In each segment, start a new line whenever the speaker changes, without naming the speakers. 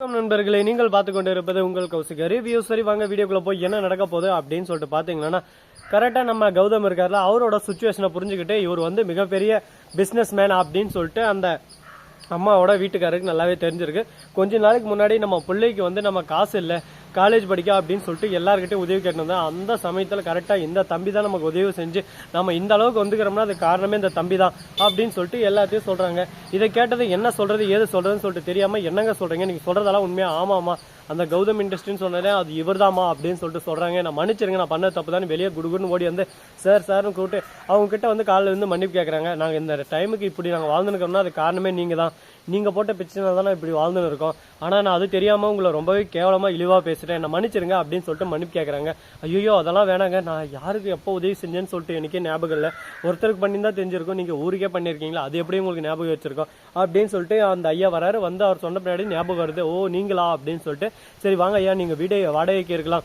நண்பர்களே, நீங்கள் பார்த்து கொண்டு இருப்பது உங்கள் கௌசிக் ரிவ்யூ. சரி வாங்க வீடியோக்குள்ள போய் என்ன நடக்க போகுது அப்படின்னு சொல்லிட்டு பாத்தீங்கன்னா, கரெக்டா நம்ம கௌதம் இருக்காருல, அவரோட சுச்சுவேஷனை புரிஞ்சுக்கிட்டு இவர் வந்து மிகப்பெரிய பிசினஸ் மேன் அப்படின்னு சொல்லிட்டு அந்த அம்மாவோட வீட்டுக்காரருக்கு நல்லாவே தெரிஞ்சிருக்கு. கொஞ்ச நாளைக்கு முன்னாடி நம்ம பிள்ளைக்கு வந்து நம்ம காசு இல்லை, காலேஜ் படிக்க அப்படின்னு சொல்லிட்டு எல்லாருக்கிட்டையும் உதவி கேட்டு அந்த சமயத்தில் கரெக்டாக இந்த தம்பி தான் நமக்கு உதவி செஞ்சு நம்ம இந்த அளவுக்கு வந்துக்கிறோம்னா அது காரணமே இந்த தம்பி தான் அப்படின்னு சொல்லிட்டு எல்லாத்தையும் சொல்றாங்க. இதை கேட்டது என்ன சொல்றது ஏது சொல்றதுன்னு சொல்லிட்டு தெரியாம என்னங்க சொல்றீங்க, நீங்க சொல்றதெல்லாம் உண்மையா? ஆமாமா, அந்த கௌதம் இண்டஸ்ட்ரின்னு சொன்னதே அது இவர்தாமா அப்படின்னு சொல்லிட்டு சொல்றாங்க. நான் மன்னிச்சிருங்க, நான் பண்ண தப்பு தான். வெளியே குடுகுன்னு ஓடி வந்து சார்னு கூப்பிட்டு அவங்க கிட்ட வந்து காலையில் இருந்து மன்னிப்பு கேட்கறாங்க. நாங்க இந்த டைமுக்கு இப்படி நாங்கள் வாழ்ந்துருக்கோம்னா அது காரணமே நீங்க தான், நீங்க போட்ட பிரச்சனை தான் இப்படி வாழ்ந்துன்னு இருக்கோம். ஆனா நான் அது தெரியாம உங்களை ரொம்பவே கேவலமா இழிவா பேசுறேன், என்ன மன்னிச்சிருங்க அப்படின்னு சொல்லிட்டு மன்னிப்பு கேட்கறாங்க. ஐயோ அதெல்லாம் வேணாங்க, நான் யாருக்கு எப்போ உதவி செஞ்சேன்னு சொல்லிட்டு எனக்கே ஞாபகம் இல்லை, ஒருத்தருக்கு பண்ணி தான் தெரிஞ்சிருக்கும், நீங்க ஊருக்கே பண்ணிருக்கீங்களா, அது எப்படி உங்களுக்கு ஞாபகம் வச்சிருக்கோம் அப்படின்னு சொல்லிட்டு அந்த ஐயா வராரு. வந்து அவர் சொன்ன பின்னாடி ஞாபகம் வருது, ஓ நீங்களா அப்படின்னு சொல்லிட்டு, சரி வாங்க ஐயா நீங்க வீடை வாடகைக்கு இருக்கலாம்,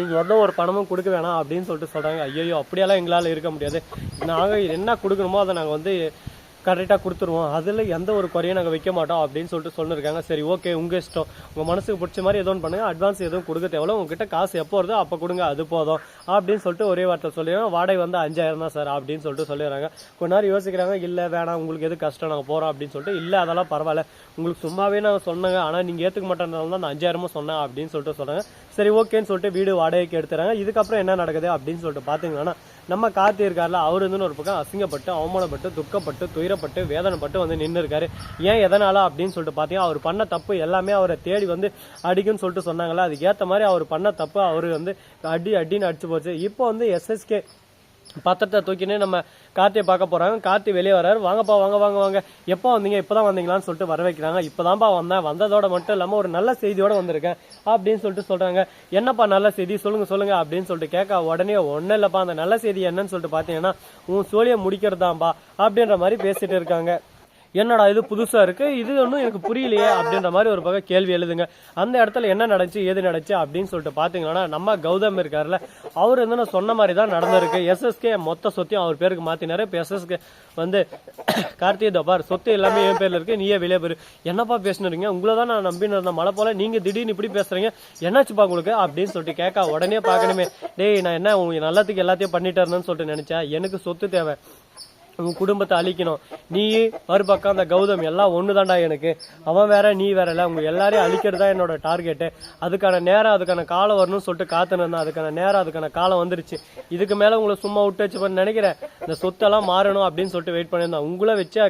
நீங்க வந்து ஒரு பணமும் கொடுக்க வேணாம் அப்படின்னு சொல்லிட்டு சொல்றாங்க. ஐயோ அப்படியெல்லாம் எங்களால இருக்க முடியாது, நாங்க என்ன கொடுக்கணுமோ அதை நாங்க வந்து கரெக்டாக கொடுத்துருவோம், அதில் எந்த ஒரு குறையும் நாங்கள் வைக்க மாட்டோம் அப்படின்னு சொல்லிட்டு சொல்லிருக்காங்க. சரி ஓகே, உங்கள் இஷ்டம், உங்கள் மனசுக்கு பிடிச்ச மாதிரி எதுவும் பண்ணுங்க, அட்வான்ஸ் எதுவும் கொடுக்க தேவையில்ல, உங்ககிட்ட காசு எப்போ வருதோ அப்போ கொடுங்க, அது போதும் அப்படின்னு சொல்லிட்டு ஒரே வார்த்தை சொல்லிடுறாங்க. வாடகை வந்து 5000 தான் சார் அப்படின்னு சொல்லிட்டு சொல்லிடுறாங்க. கொஞ்ச நேரம் யோசிக்கிறாங்க, இல்லை வேணாம் உங்களுக்கு எது கஷ்டம் நாங்கள் போகிறோம் அப்படின்னு சொல்லிட்டு, இல்லை அதெல்லாம் பரவாயில்ல, உங்களுக்கு சும்மாவே நாங்கள் சொன்னாங்க, ஆனால் நீங்கள் ஏற்றுக்க மாட்டேன்றதால தான் அந்த 5000 சொன்னேன் அப்படின்னு சொல்லிட்டு சொல்கிறாங்க. சரி ஓகேன்னு சொல்லிட்டு வீடு வாடகைக்கு எடுத்துறாங்க. இதுக்கப்புறம் என்ன நடக்குது அப்படின்னு சொல்லிட்டு பார்த்தீங்கன்னா, நம்ம கார்த்தி இருக்காருல, அவர் வந்து ஒரு பக்கம் அசிங்கப்பட்டு அவமானப்பட்டு துக்கப்பட்டு துயரப்பட்டு வேதனைப்பட்டு வந்து நின்று இருக்காரு. ஏன் எதனால அப்படின்னு சொல்லிட்டு பார்த்தீங்கன்னா, அவர் பண்ண தப்பு எல்லாமே அவரை தேடி வந்து அடிக்குன்னு சொல்லிட்டு சொன்னாங்கல்ல, அதுக்கு ஏற்ற மாதிரி அவர் பண்ண தப்பு அவர் வந்து அடின்னு அடிச்சு போச்சு. இப்போ வந்து எஸ்எஸ்கே பத்திரத்தை தூக்கினே நம்ம கார்த்தியை பார்க்க போறாங்க. கார்த்தி வெளியே வர்றாரு. வாங்கப்பா வாங்க வாங்க வாங்க, எப்போ வந்தீங்க, இப்பதான் வந்தீங்களான்னு சொல்லிட்டு வர வைக்கிறாங்க. இப்பதான்ப்பா வந்தேன், வந்ததோட மட்டும் இல்லாம ஒரு நல்ல செய்தியோட வந்திருக்கேன் அப்படின்னு சொல்லிட்டு சொல்றாங்க. என்னப்பா நல்ல செய்தி, சொல்லுங்க சொல்லுங்க அப்படின்னு சொல்லிட்டு கேட்க, உடனே ஒன்னும் இல்லப்பா, அந்த நல்ல செய்தி என்னன்னு சொல்லிட்டு பாத்தீங்கன்னா உன் சோழியை முடிக்கிறதாம்பா அப்படின்ற மாதிரி பேசிட்டு இருக்காங்க. என்னடா இது புதுசா இருக்கு, இது ஒன்றும் எனக்கு புரியலையே அப்படின்ற மாதிரி ஒரு பக்கம் கேள்வி எழுதுங்க. அந்த இடத்துல என்ன நடந்துச்சு ஏது நடந்துச்சு அப்படின்னு சொல்லிட்டு பாத்தீங்கன்னா, நம்ம கௌதம் இருக்காருல்ல, அவர் வந்து நான் சொன்ன மாதிரி தான் நடந்திருக்கு. எஸ்எஸ்கே மொத்த சொத்தையும் அவர் பேருக்கு மாத்தினாரு. இப்போ எஸ்எஸ்கே வந்து கார்த்திகை தப்பார் சொத்து எல்லாமே என் பேர்ல இருக்கு, நீயே வெளியே போயிரு. என்னப்பா பேசினீங்க, உங்களை தான் நான் நம்பின்னு இருந்தேன், மழை போல நீங்க திடீர்னு இப்படி பேசுறீங்க, என்னாச்சுப்பா உங்களுக்கு அப்படின்னு சொல்லிட்டு கேட்க, உடனே பாக்கணுமே, டேய் நான் என்ன உங்க நல்லத்துக்கு எல்லாத்தையும் பண்ணிட்டு இருந்தேன்னு சொல்லிட்டு நினைச்சேன், எனக்கு சொத்து தேவை, உன் குடும்பத்தை அழிக்கணும், நீ மறுபக்கம் அந்த கௌதம் எல்லாம் ஒண்ணுதான்டா எனக்கு, அவன் வேற நீ வேற இல்ல, உங்க எல்லாரையும் அழிக்கிறதா என்னோட டார்கெட்டு, அதுக்கான நேரம் அதுக்கான காலம் வரணும்னு சொல்லிட்டு காத்துன்னு இருந்தேன், அதுக்கான நேரம் அதுக்கான காலம் வந்துருச்சு, இதுக்கு மேல உங்களை சும்மா விட்டு வச்சு நினைக்கிறேன், இந்த சொத்தெல்லாம் மாறணும் அப்படின்னு சொல்லிட்டு வெயிட் பண்ணியிருந்தேன், உங்களை வச்ச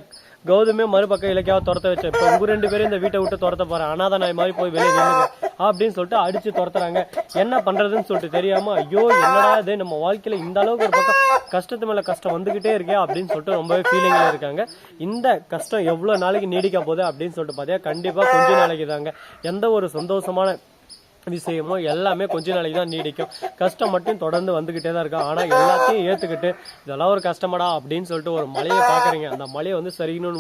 கௌதமே மறுபக்கம் இலக்கியாவை துரத்த வச்சேன், இப்ப உங்க 2 பேரும் இந்த வீட்டை விட்டு துரத்த போறேன், அனாத நாய் மாதிரி போய் வெளியே நின்னுங்க அப்படின்னு சொல்லிட்டு அடிச்சு துரத்துறாங்க. என்ன பண்றதுன்னு சொல்லிட்டு தெரியாம, ஐயோ என்னடா இது, நம்ம வாழ்க்கையில இந்த அளவுக்கு ஒரு பக்கம் கஷ்டத்து மேல கஷ்டம் வந்துகிட்டே இருக்கே அப்படின்னு சொல்லிட்டு ரொம்பவே ஃபீலிங்ல இருக்காங்க. இந்த கஷ்டம் எவ்வளவு நாளைக்கு நீடிக்க போகுது அப்படின்னு சொல்லிட்டு பாத்தீங்க, கண்டிப்பா கொஞ்ச நாளைக்கு தாங்க. எந்த ஒரு சந்தோஷமான விஷயமோ எல்லாமே கொஞ்ச நாளைக்கு தான் நீடிக்கும், கஷ்டம் மட்டும் தொடர்ந்து வந்துகிட்டே தான் இருக்கும். ஆனா எல்லாத்தையும் ஏத்துக்கிட்டு இதெல்லாம் ஒரு கஷ்டமாடா அப்படின்னு சொல்லிட்டு ஒரு மலையை பாக்குறீங்க, அந்த மலையை வந்து சரின்னு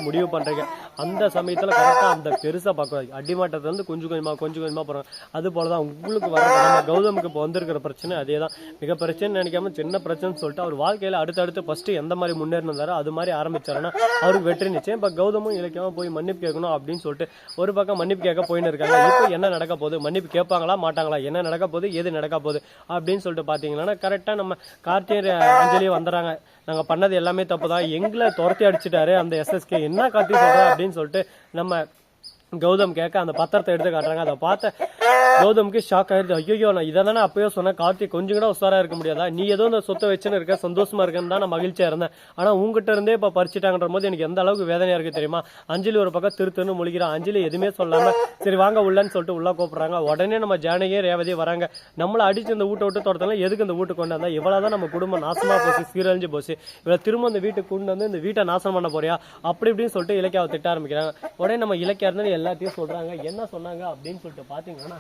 முடிவு பண்றீங்க. அந்த சமயத்துல கரெக்டா அந்த பெருசா பார்க்க அடிமாட்டத்தை வந்து கொஞ்சம் கொஞ்சமா போறாங்க. அது போலதான் உங்களுக்கு வர நம்ம கௌதமுக்கு இப்போ வந்திருக்கிற பிரச்சனை அதே தான். மிக பிரச்சனை நினைக்காம சின்ன பிரச்சனை சொல்லிட்டு அவர் வாழ்க்கையில அடுத்தடுத்து ஃபர்ஸ்ட் எந்த மாதிரி முன்னேறினாரோ அது மாதிரி ஆரம்பிச்சாருன்னா அவருக்கு வெற்றி நிச்சயம். இப்ப கௌதமும் இலக்கியமா போய் மன்னிப்பு கேட்கணும் அப்படின்னு சொல்லிட்டு ஒரு பக்கம் மன்னிப்பு கேட்க போயின்னு இருக்காங்க. இப்போ என்ன நடக்க போகுது, மன்னிப்பு கேட்பாங்களா மாட்டாங்களா, என்ன நடக்க போகுது ஏது நடக்க போகுது அப்படின்னு சொல்லிட்டு பாத்தீங்கன்னா, கரெக்டா நம்ம கார்த்திகை அஞ்சலியும் வந்துடுறாங்க. நாங்க பண்ணது எல்லாமே தப்பு தான், எங்களை துரத்தி அடிச்சுட்டாரு அந்த எஸ்எஸ்கே, என்ன கார்த்தி சொல்ற அப்படின்னு சொல்லிட்டு நம்ம கௌதம் கேட்க அந்த பத்திரத்தை எடுத்து காட்டுறாங்க. அதை பார்த்த கௌதமுக்கு ஷாக் ஆயிடுது. ஐயோ நான் இதை தானே அப்பயோ சொன்னேன், கார்த்திக் கொஞ்சம் கூட உசாரா இருக்க முடியாதா, நீ ஏதோ இந்த சொத்தை வச்சுன்னு இருக்க சந்தோஷமா இருக்கேன்னு தான் நான் மகிழ்ச்சியா இருந்தேன், ஆனா உங்ககிட்ட இருந்தே இப்ப பறிச்சுட்டாங்கன்ற போது எனக்கு எந்த அளவுக்கு வேதனையா இருக்கு தெரியுமா. அஞ்சலி ஒரு பக்கம் திருத்துன்னு முழிக்கிறான். அஞ்சலி எதுவுமே சொல்லாம சரி வாங்க உள்ளன்னு சொல்லிட்டு உள்ள கூப்பிடுறாங்க. உடனே நம்ம ஜானகியே ரேவதி வராங்க. நம்மள அடிச்சு இந்த வீட்டை விட்டு தொடர்த்தாலும் எதுக்கு இந்த வீட்டுக்கு கொண்டாந்தா, இவ்வளவுதான் நம்ம குடும்பம் நாசமா போச்சு, சீரழிஞ்சு போச்சு, இவளை திரும்ப இந்த வீட்டுக்கு கொண்டு வந்து இந்த வீட்டை நாசம் பண்ண போறியா அப்படி இப்படின்னு சொல்லிட்டு இலக்கியாவை திட்ட ஆரம்பிக்கிறாங்க. உடனே நம்ம இலக்கியா இருந்து எல்லாத்தையும் சொல்றாங்க. என்ன சொன்னாங்க அப்படின்னு சொல்லிட்டு பாத்தீங்கன்னா,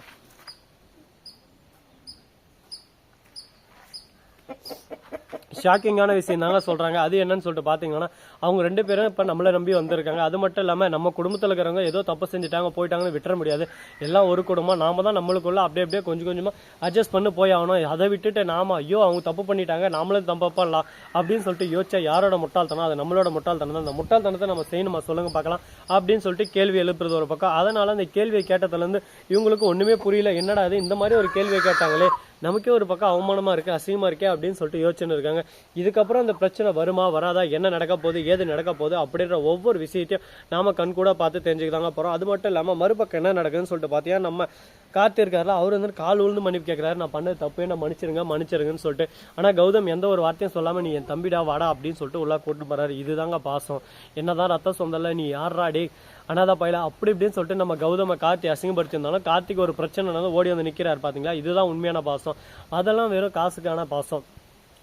ஷாக்கிங்கான விஷயம் தாங்க சொல்றாங்க. அது என்னன்னு சொல்லிட்டு பாத்தீங்கன்னா அவங்க 2 பேரும் இப்ப நம்மளை நம்பி வந்திருக்காங்க. அது மட்டும் இல்லாம நம்ம குடும்பத்துல இருக்கிறவங்க ஏதோ தப்பு செஞ்சுட்டாங்க போயிட்டாங்கன்னு விட்டுற முடியாது. எல்லாம் ஒரு குடும்பம், நாம தான் நம்மளுக்குள்ள அப்படியே கொஞ்சம் கொஞ்சமா அட்ஜஸ்ட் பண்ணி போய் ஆகணும். அதை விட்டுட்டு நாம ஐயோ அவங்க தப்பு பண்ணிட்டாங்க நாமளும் தப்பு பண்ணலாம் அப்படின்னு சொல்லிட்டு யோசிச்சா யாரோட முட்டாள்தனம்? அது நம்மளோட முட்டாள்தனம் தான். அந்த முட்டாள்தனத்தை நம்ம செய்யணுமா சொல்லுங்க பார்க்கலாம் அப்படின்னு சொல்லிட்டு கேள்வி எழுப்புறது ஒரு பக்கம். அதனால அந்த கேள்வியை கேட்டதுல இருந்து இவங்களுக்கு ஒண்ணுமே புரியல. என்னடா இது இந்த மாதிரி ஒரு கேள்வியை கேட்டாங்களே, நமக்கே ஒரு பக்கம் அவமானமா இருக்கு, அசிங்கமா இருக்கே அப்படின்னு சொல்லிட்டு யோசிச்சுன்னு இருக்காங்க. இதுக்கப்புறம் அந்த பிரச்சனை வருமா வராதா, என்ன நடக்க போகுது, ஏது நடக்க போகுது அப்படின்ற ஒவ்வொரு விஷயத்தையும் நாம கண் கூட பார்த்து தெரிஞ்சுக்கதாங்க போறோம். அது மட்டும் இல்லாம மறுபக்கம் என்ன நடக்குதுன்னு சொல்லிட்டு பாத்தீங்கன்னா நம்ம கார்த்தி இருக்காருல, அவர் வந்து கால் உழுந்து மன்னிப்பு கேட்கிறாரு. நான் பண்ணது தப்பு, என்ன மன்னிச்சிருங்கன்னு சொல்லிட்டு. ஆனா கௌதம் எந்த ஒரு வார்த்தையும் சொல்லாம நீ என் தம்பிடா வாடா அப்படின்னு சொல்லிட்டு உள்ள கூட்டு போறாரு. இதுதாங்க பாசம். என்னதான் ரத்த சொந்தல நீ யாரா டே அனாதா பையல அப்படி இப்படின்னு சொல்லிட்டு நம்ம கௌதம கார்த்தி அசிங்கப்படுத்திருந்தாலும் கார்த்திக்கு ஒரு பிரச்சனை ஓடி வந்து நிக்கிறாரு பாத்தீங்களா. இதுதான் உண்மையான பாசம். அதெல்லாம் வெறும் காசுக்கான பாசம்.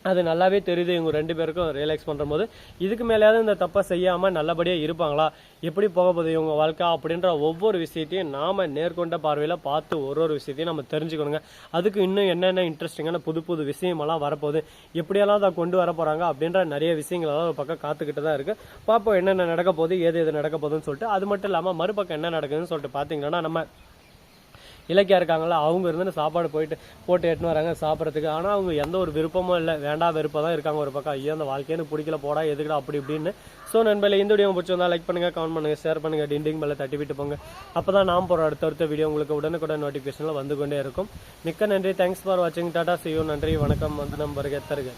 அது நல்லாவே தெரியுது இவங்க 2 பேருக்கும் ரியலைஸ் பண்ற போது. இதுக்கு மேலேயாவது இந்த தப்பை செய்யாம நல்லபடியா இருப்பாங்களா, எப்படி போக போகுது இவங்க வாழ்க்கை அப்படின்ற ஒவ்வொரு விஷயத்தையும் நாம நேர்கொண்ட பார்வையில பார்த்து ஒரு விஷயத்தையும் நம்ம தெரிஞ்சுக்கணுங்க. அதுக்கு இன்னும் என்னென்ன இன்ட்ரெஸ்டிங்கான புது விஷயமெல்லாம் வரப்போகுது, எப்படியெல்லாம் அதை கொண்டு வர போறாங்க அப்படின்ற நிறைய விஷயங்கள் எல்லாம் ஒரு பக்கம் காத்துக்கிட்டு தான் இருக்கு. பாப்போம் என்னென்ன நடக்க போகுது, எது நடக்க போகுதுன்னு சொல்லிட்டு. அது மட்டும் இல்லாம மறுபக்கம் என்ன நடக்குதுன்னு சொல்லிட்டு பாத்தீங்கன்னா நம்ம இலக்கியா இருக்காங்களா, அவங்க இருந்து சாப்பாடு போட்டு எட்டுன்னு வராங்க சாப்பிட்றதுக்கு. ஆனால் அவங்க எந்த ஒரு விருப்பமும் இல்லை, வேண்டாம் வெறுப்பாக தான் இருக்காங்க ஒரு பக்கம். ஐயோ அந்த வாழ்க்கையை எனக்கு பிடிக்கல போடா எதுக்குடா அப்படி இப்படின்னு. ஸோ நண்பர்களே இந்த வீடியோ பிடிச்சிருந்தா லைக் பண்ணுங்க, கமெண்ட் பண்ணுங்க, ஷேர் பண்ணுங்க, டிண்டிங் மேலே தட்டி விட்டு போங்க. அப்பதான் நாம் போகிற அடுத்த வீடியோ உங்களுக்கு உடனுக்குடன் நோட்டிஃபிகேஷனில் வந்து கொண்டே இருக்கும். மிக்க நன்றி, தேங்க்ஸ் ஃபார் வாட்சிங், டாடா, see you, நன்றி, வணக்கம், வந்து நம்ம வருக தருக.